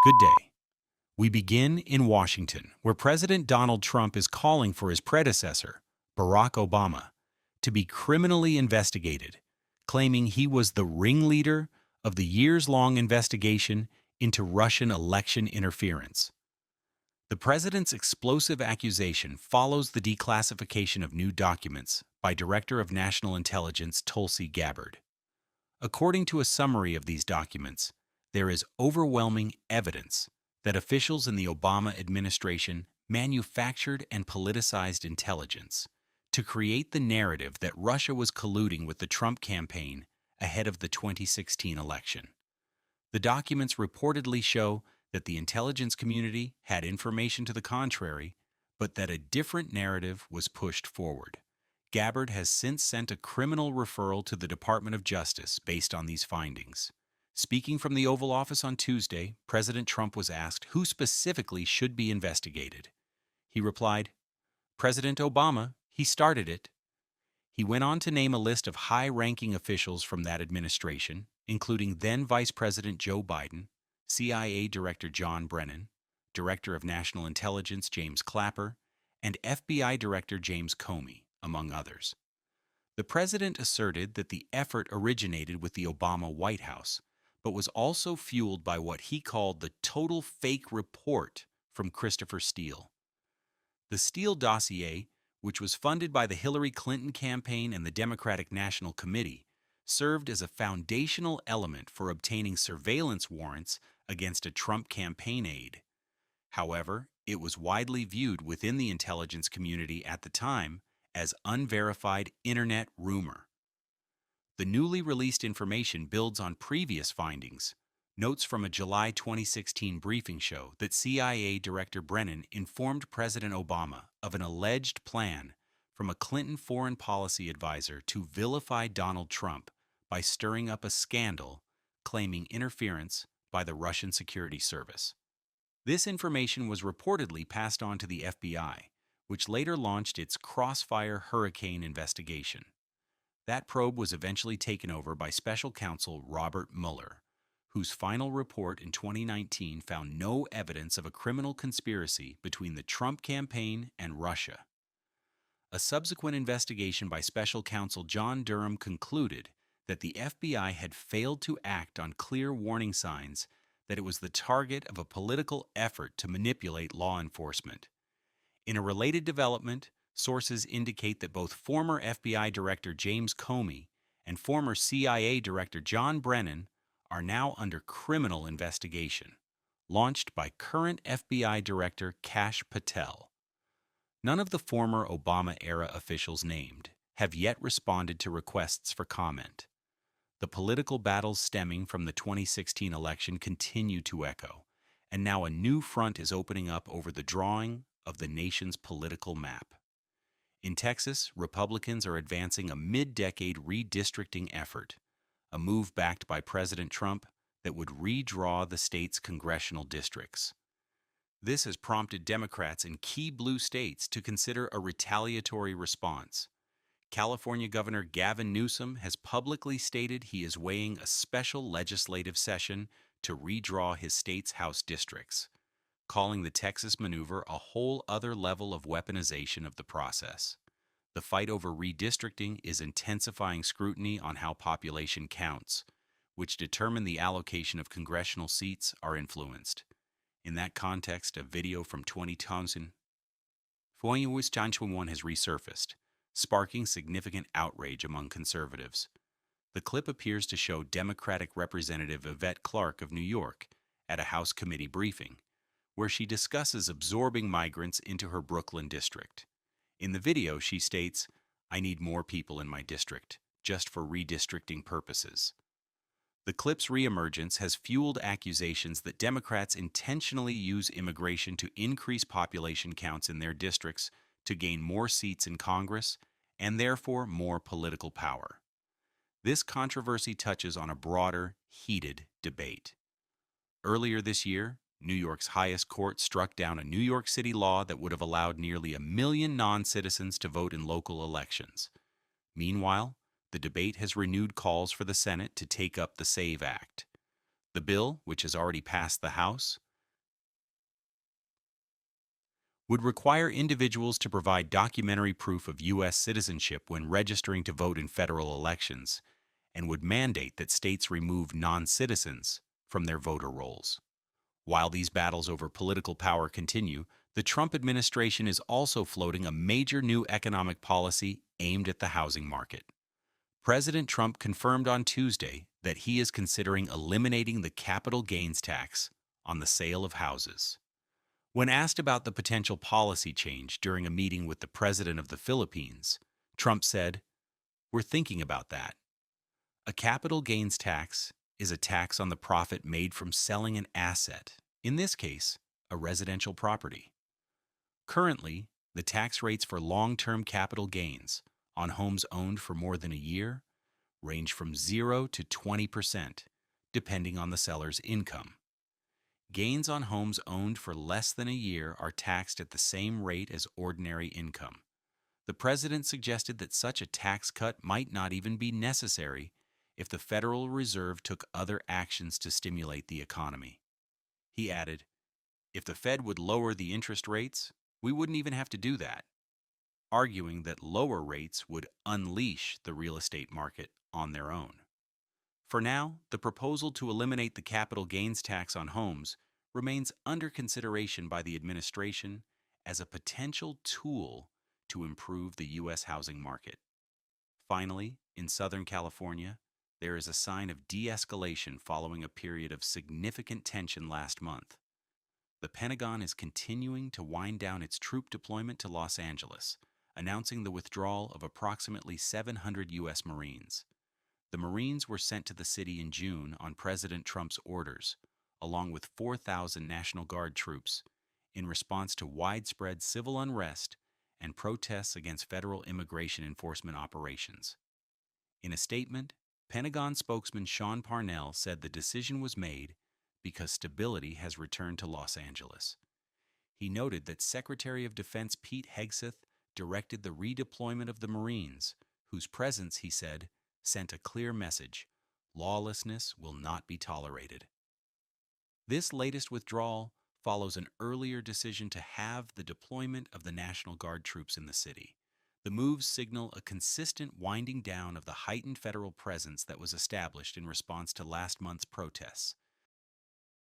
Good day. We begin in Washington, where President Donald Trump is calling for his predecessor, Barack Obama, to be criminally investigated, claiming he was the ringleader of the years-long investigation into Russian election interference. The president's explosive accusation follows the declassification of new documents by Director of National Intelligence Tulsi Gabbard. According to a summary of these documents, there is overwhelming evidence that officials in the Obama administration manufactured and politicized intelligence to create the narrative that Russia was colluding with the Trump campaign ahead of the 2016 election. The documents reportedly show that the intelligence community had information to the contrary, but that a different narrative was pushed forward. Gabbard has since sent a criminal referral to the Department of Justice based on these findings. Speaking from the Oval Office on Tuesday, President Trump was asked who specifically should be investigated. He replied, "President Obama, he started it." He went on to name a list of high-ranking officials from that administration, including then Vice President Joe Biden, CIA Director John Brennan, Director of National Intelligence James Clapper, and FBI Director James Comey, among others. The president asserted that the effort originated with the Obama White House, but was also fueled by what he called the total fake report from Christopher Steele. The Steele dossier, which was funded by the Hillary Clinton campaign and the Democratic National Committee, served as a foundational element for obtaining surveillance warrants against a Trump campaign aide. However, it was widely viewed within the intelligence community at the time as unverified internet rumor. The newly released information builds on previous findings. Notes from a July 2016 briefing show that CIA Director Brennan informed President Obama of an alleged plan from a Clinton foreign policy advisor to vilify Donald Trump by stirring up a scandal claiming interference by the Russian security service. This information was reportedly passed on to the FBI, which later launched its Crossfire Hurricane investigation. That probe was eventually taken over by special counsel Robert Mueller, whose final report in 2019 found no evidence of a criminal conspiracy between the Trump campaign and Russia. A subsequent investigation by special counsel John Durham concluded that the FBI had failed to act on clear warning signs that it was the target of a political effort to manipulate law enforcement. In a related development, sources indicate that both former FBI Director James Comey and former CIA Director John Brennan are now under criminal investigation, launched by current FBI Director Kash Patel. None of the former Obama-era officials named have yet responded to requests for comment. The political battles stemming from the 2016 election continue to echo, and now a new front is opening up over the drawing of the nation's political map. In Texas, Republicans are advancing a mid-decade redistricting effort, a move backed by President Trump that would redraw the state's congressional districts. This has prompted Democrats in key blue states to consider a retaliatory response. California Governor Gavin Newsom has publicly stated he is weighing a special legislative session to redraw his state's House districts, calling the Texas maneuver a whole other level of weaponization of the process. The fight over redistricting is intensifying scrutiny on how population counts, which determine the allocation of congressional seats, are influenced. In that context, a video from 2010 has resurfaced, sparking significant outrage among conservatives. The clip appears to show Democratic Representative Yvette Clarke of New York at a House committee briefing, where she discusses absorbing migrants into her Brooklyn district. In the video, she states, "I need more people in my district, just for redistricting purposes." The clip's reemergence has fueled accusations that Democrats intentionally use immigration to increase population counts in their districts to gain more seats in Congress and therefore more political power. This controversy touches on a broader, heated debate. Earlier this year, New York's highest court struck down a New York City law that would have allowed nearly 1 million non-citizens to vote in local elections. Meanwhile, the debate has renewed calls for the Senate to take up the SAVE Act. The bill, which has already passed the House, would require individuals to provide documentary proof of U.S. citizenship when registering to vote in federal elections, and would mandate that states remove non-citizens from their voter rolls. While these battles over political power continue, the Trump administration is also floating a major new economic policy aimed at the housing market. President Trump confirmed on Tuesday that he is considering eliminating the capital gains tax on the sale of houses. When asked about the potential policy change during a meeting with the president of the Philippines, Trump said, "We're thinking about that." A capital gains tax is a tax on the profit made from selling an asset, in this case, a residential property. Currently, the tax rates for long-term capital gains on homes owned for more than a year range from 0 to 20%, depending on the seller's income. Gains on homes owned for less than a year are taxed at the same rate as ordinary income. The president suggested that such a tax cut might not even be necessary if the Federal Reserve took other actions to stimulate the economy. He added, "If the Fed would lower the interest rates, we wouldn't even have to do that," arguing that lower rates would unleash the real estate market on their own. For now, the proposal to eliminate the capital gains tax on homes remains under consideration by the administration as a potential tool to improve the U.S. housing market. Finally, in Southern California, there is a sign of de-escalation following a period of significant tension last month. The Pentagon is continuing to wind down its troop deployment to Los Angeles, announcing the withdrawal of approximately 700 U.S. Marines. The Marines were sent to the city in June on President Trump's orders, along with 4,000 National Guard troops, in response to widespread civil unrest and protests against federal immigration enforcement operations. In a statement, Pentagon spokesman Sean Parnell said the decision was made because stability has returned to Los Angeles. He noted that Secretary of Defense Pete Hegseth directed the redeployment of the Marines, whose presence, he said, sent a clear message: lawlessness will not be tolerated. This latest withdrawal follows an earlier decision to halve the deployment of the National Guard troops in the city. The moves signal a consistent winding down of the heightened federal presence that was established in response to last month's protests,